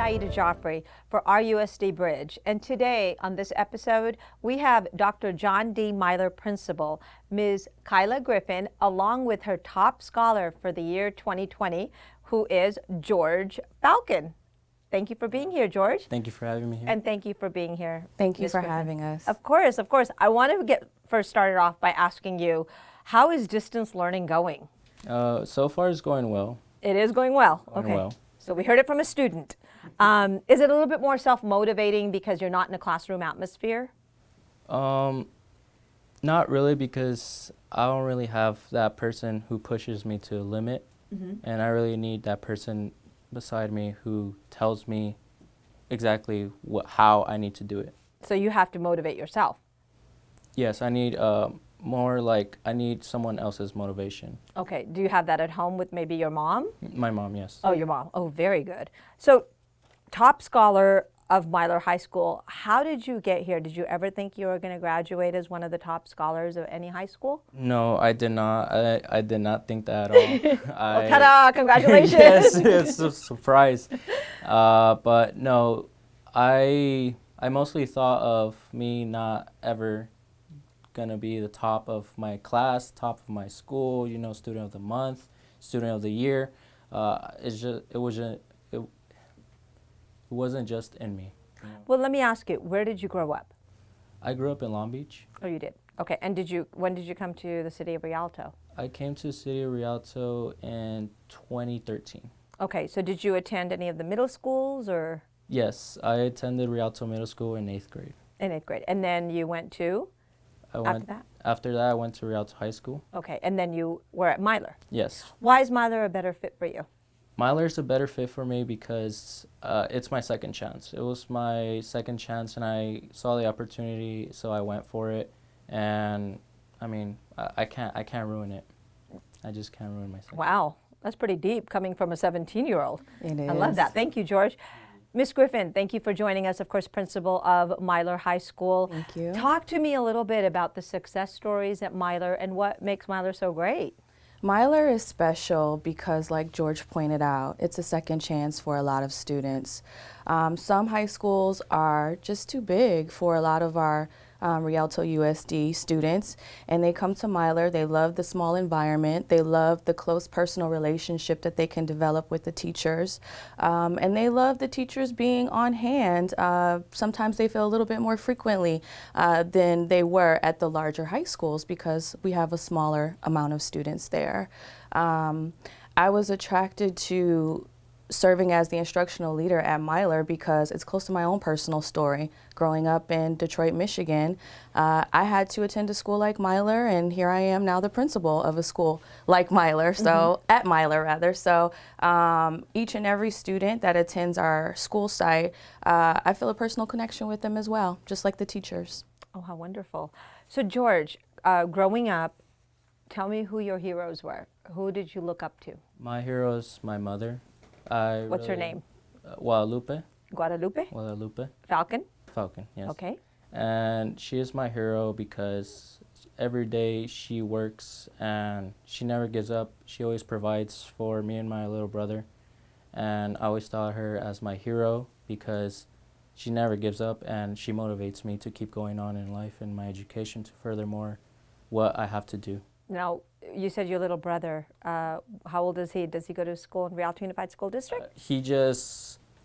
Syeda Jafri for RUSD Bridge, and today on this episode we have Dr. John D. Meijer Principal, Ms. Kyla Griffin, along with her top scholar for the year 2020, who is George Falcon. Thank you for being here, George. Thank you for having me here. And thank you for being here. Thank you Ms. for Griffin. having us. Of course, of course. I want to get first started off by asking you, how is distance learning going? So far it's going well. It is going well. Going Okay. well. So we heard it from a student. Is it a little bit more self-motivating because you're not in a classroom atmosphere? Not really, because I don't really have that person who pushes me to a limit, and I really need that person beside me who tells me exactly how I need to do it. So you have to motivate yourself. Yes, I need I need someone else's motivation. Okay. Do you have that at home with maybe your mom? My mom, yes. Oh, your mom. Oh, very good. So top scholar of Milor High School, how did you get here? Did you ever think you were going to graduate as one of the top scholars of any high school? No, I did not. I did not think that at all. Well, ta-da! Congratulations. Yes, it's a surprise. But no, I mostly thought of me not ever gonna be the top of my class, top of my school, student of the month, student of the year. It wasn't just in me. Well, let me ask you, where did you grow up? I grew up in Long Beach. Oh, you did. Okay. And when did you come to the city of Rialto? I came to the city of Rialto in 2013. Okay. So did you attend any of the middle schools or? Yes, I attended Rialto Middle School in 8th grade. In 8th grade. And then you went to? After that, I went to Rialto High School. Okay. And then you were at Milor? Yes. Why is Milor a better fit for you? Milor is a better fit for me because it's my second chance. It was my second chance, and I saw the opportunity, so I went for it. And I mean, I can't ruin it. I just can't ruin myself. Wow, that's pretty deep coming from a 17-year-old. It is. I love that. Thank you, George. Ms. Griffin, thank you for joining us, of course, principal of Milor High School. Thank you. Talk to me a little bit about the success stories at Milor and what makes Milor so great. Milor is special because, like George pointed out, it's a second chance for a lot of students. Some high schools are just too big for a lot of our Rialto USD students, and they come to Milor. They love the small environment. They love the close personal relationship that they can develop with the teachers, and they love the teachers being on hand. Sometimes they feel a little bit more frequently than they were at the larger high schools because we have a smaller amount of students there. I was attracted to serving as the instructional leader at Milor because it's close to my own personal story. Growing up in Detroit, Michigan, I had to attend a school like Milor, and here I am now the principal of a school like Milor, at Milor rather. So each and every student that attends our school site, I feel a personal connection with them as well, just like the teachers. Oh, how wonderful. So George, growing up, tell me who your heroes were. Who did you look up to? My hero is my mother. What's her name? Guadalupe. Guadalupe? Guadalupe. Falcon? Falcon, yes. Okay. And she is my hero because every day she works and she never gives up. She always provides for me and my little brother. And I always thought her as my hero because she never gives up and she motivates me to keep going on in life and my education to furthermore what I have to do. Now, you said your little brother, how old is he? Does he go to school in Rialto Unified School District? He's still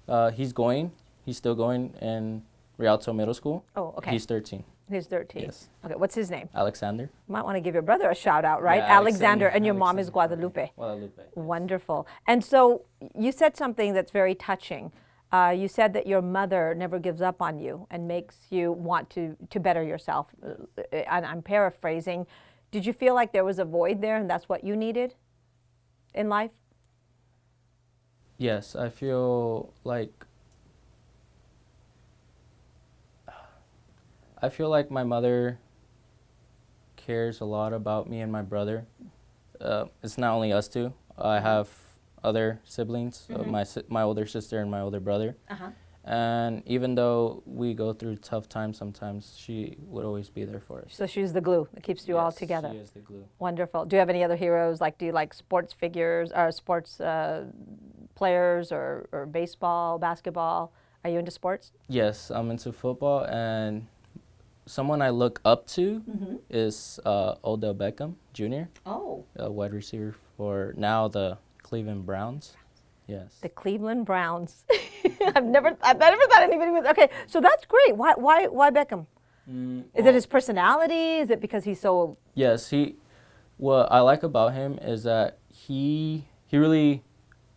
going in Rialto Middle School. Oh, okay. He's 13. He's 13. Yes. Okay, what's his name? Alexander. You might want to give your brother a shout out, right? Yeah, Alexander, and your mom is Guadalupe. Guadalupe. Wonderful. And so you said something that's very touching. You said that your mother never gives up on you and makes you want to better yourself. And I'm paraphrasing. Did you feel like there was a void there and that's what you needed in life? Yes, I feel like my mother cares a lot about me and my brother. It's not only us two. I have other siblings, my older sister and my older brother. And even though we go through tough times sometimes, she would always be there for us. So she's the glue that keeps you all together. She is the glue. Wonderful. Do you have any other heroes? Like, do you like sports figures or sports players or baseball, basketball? Are you into sports? Yes, I'm into football, and someone I look up to is Odell Beckham Jr., Oh. a wide receiver for now the Cleveland Browns. Yes. The Cleveland Browns. I've never thought anybody was, okay, so that's great. Why Beckham? Is it his personality? Is it because he's so... Yes, what I like about him is that he really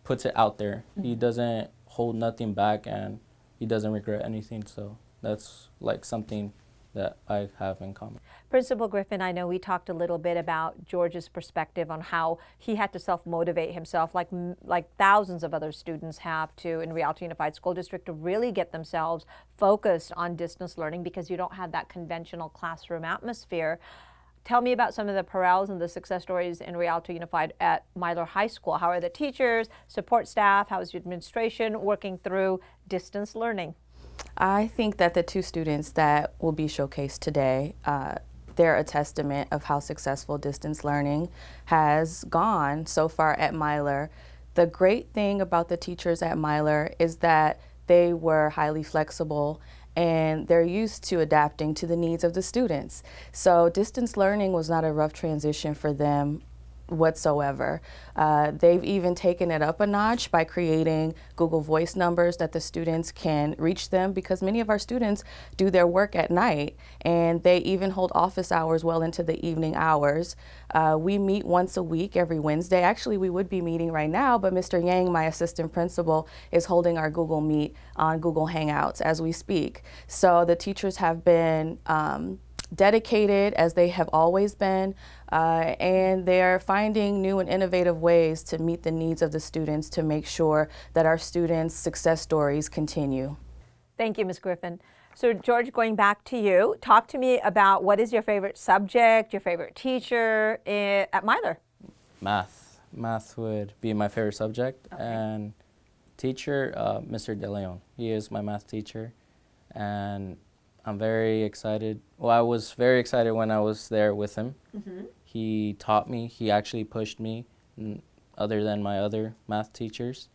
puts it out there. He doesn't hold nothing back, and he doesn't regret anything, so that's like something that I have in common. Principal Griffin, I know we talked a little bit about George's perspective on how he had to self-motivate himself, like thousands of other students have to in Rialto Unified School District, to really get themselves focused on distance learning because you don't have that conventional classroom atmosphere. Tell me about some of the parallels and the success stories in Rialto Unified at Milor High School. How are the teachers, support staff, how is your administration working through distance learning? I think that the two students that will be showcased today, they're a testament of how successful distance learning has gone so far at Milor. The great thing about the teachers at Milor is that they were highly flexible and they're used to adapting to the needs of the students. So distance learning was not a rough transition for them whatsoever. They've even taken it up a notch by creating Google Voice numbers that the students can reach them, because many of our students do their work at night and they even hold office hours well into the evening hours. We meet once a week every Wednesday. Actually, we would be meeting right now, but Mr. Yang, my assistant principal, is holding our Google Meet on Google Hangouts as we speak. So the teachers have been dedicated, as they have always been, and they're finding new and innovative ways to meet the needs of the students to make sure that our students' success stories continue. Thank you, Ms. Griffin. So George, going back to you, talk to me about what is your favorite subject, your favorite teacher at Milor? Math. Math would be my favorite subject. Okay. And teacher, Mr. De Leon. He is my math teacher, and I'm very excited. Well, I was very excited when I was there with him. He taught me. He actually pushed me, other than my other math teachers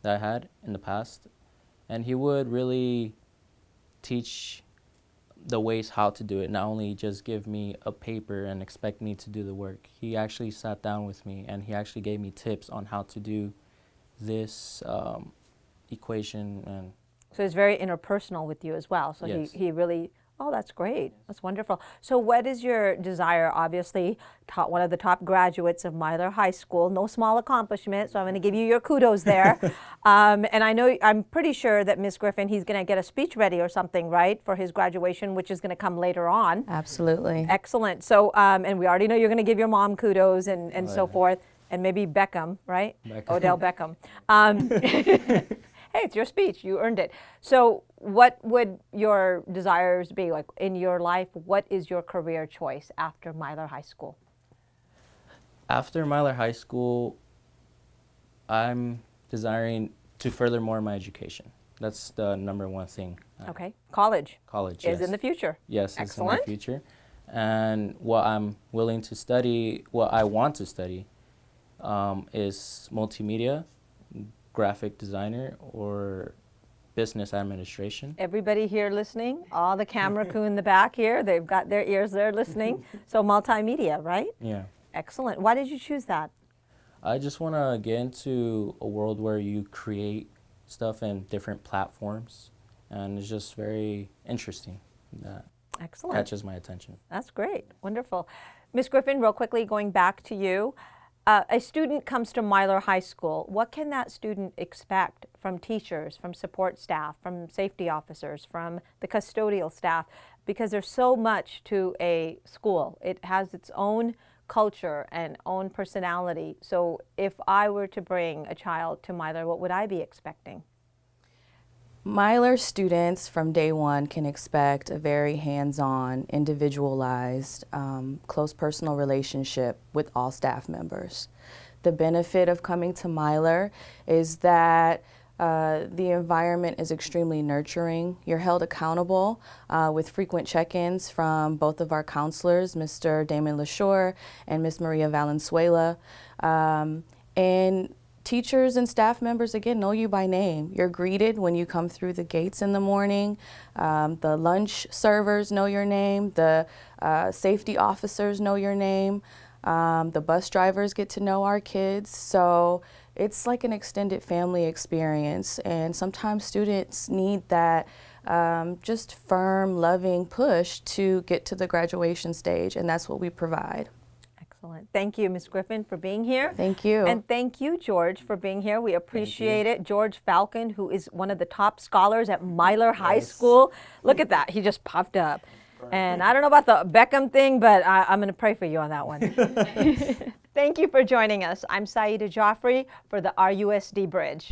that I had in the past. And he would really teach the ways how to do it, not only just give me a paper and expect me to do the work. He actually sat down with me and he actually gave me tips on how to do this equation. And so it's very interpersonal with you as well. So yes. he really, oh, that's great. That's wonderful. So what is your desire? Obviously, one of the top graduates of Milor High School, no small accomplishment, so I'm going to give you your kudos there. And I'm pretty sure that Ms. Griffin, he's going to get a speech ready or something, right, for his graduation, which is going to come later on. Absolutely. Excellent. So, and we already know you're going to give your mom kudos and so forth, and maybe Beckham, right? Beckham. Odell Beckham. Hey, it's your speech. You earned it. So what would your desires be like in your life? What is your career choice after Milor High School? After Milor High School, I'm desiring to further more my education. That's the number one thing. Okay. College. College, is yes. in the future. Yes, Excellent. it's in the future. And what I'm willing to study, what I want to study, is multimedia, graphic designer, or business administration. Everybody here listening, all the camera crew in the back here, they've got their ears there listening. So multimedia, right? Yeah. Excellent. Why did you choose that? I just want to get into a world where you create stuff in different platforms, and it's just very interesting. That Excellent. catches my attention. That's great. Wonderful. Ms. Griffin, real quickly, going back to you. A student comes to Milor High School. What can that student expect from teachers, from support staff, from safety officers, from the custodial staff? Because there's so much to a school. It has its own culture and own personality. So if I were to bring a child to Milor, what would I be expecting? Milor students from day one can expect a very hands-on, individualized, close personal relationship with all staff members. The benefit of coming to Milor is that the environment is extremely nurturing. You're held accountable with frequent check-ins from both of our counselors, Mr. Damon LaShore and Ms. Maria Valenzuela. And teachers and staff members, again, know you by name. You're greeted when you come through the gates in the morning. The lunch servers know your name. The safety officers know your name. The bus drivers get to know our kids. So it's like an extended family experience. And sometimes students need that just firm, loving push to get to the graduation stage. And that's what we provide. Excellent. Thank you, Ms. Griffin, for being here. Thank you. And thank you, George, for being here. We appreciate it. George Falcon, who is one of the top scholars at Meijer High School. Look at that. He just popped up. And I don't know about the Beckham thing, but I'm going to pray for you on that one. Thank you for joining us. I'm Syeda Jafri for the RUSD Bridge.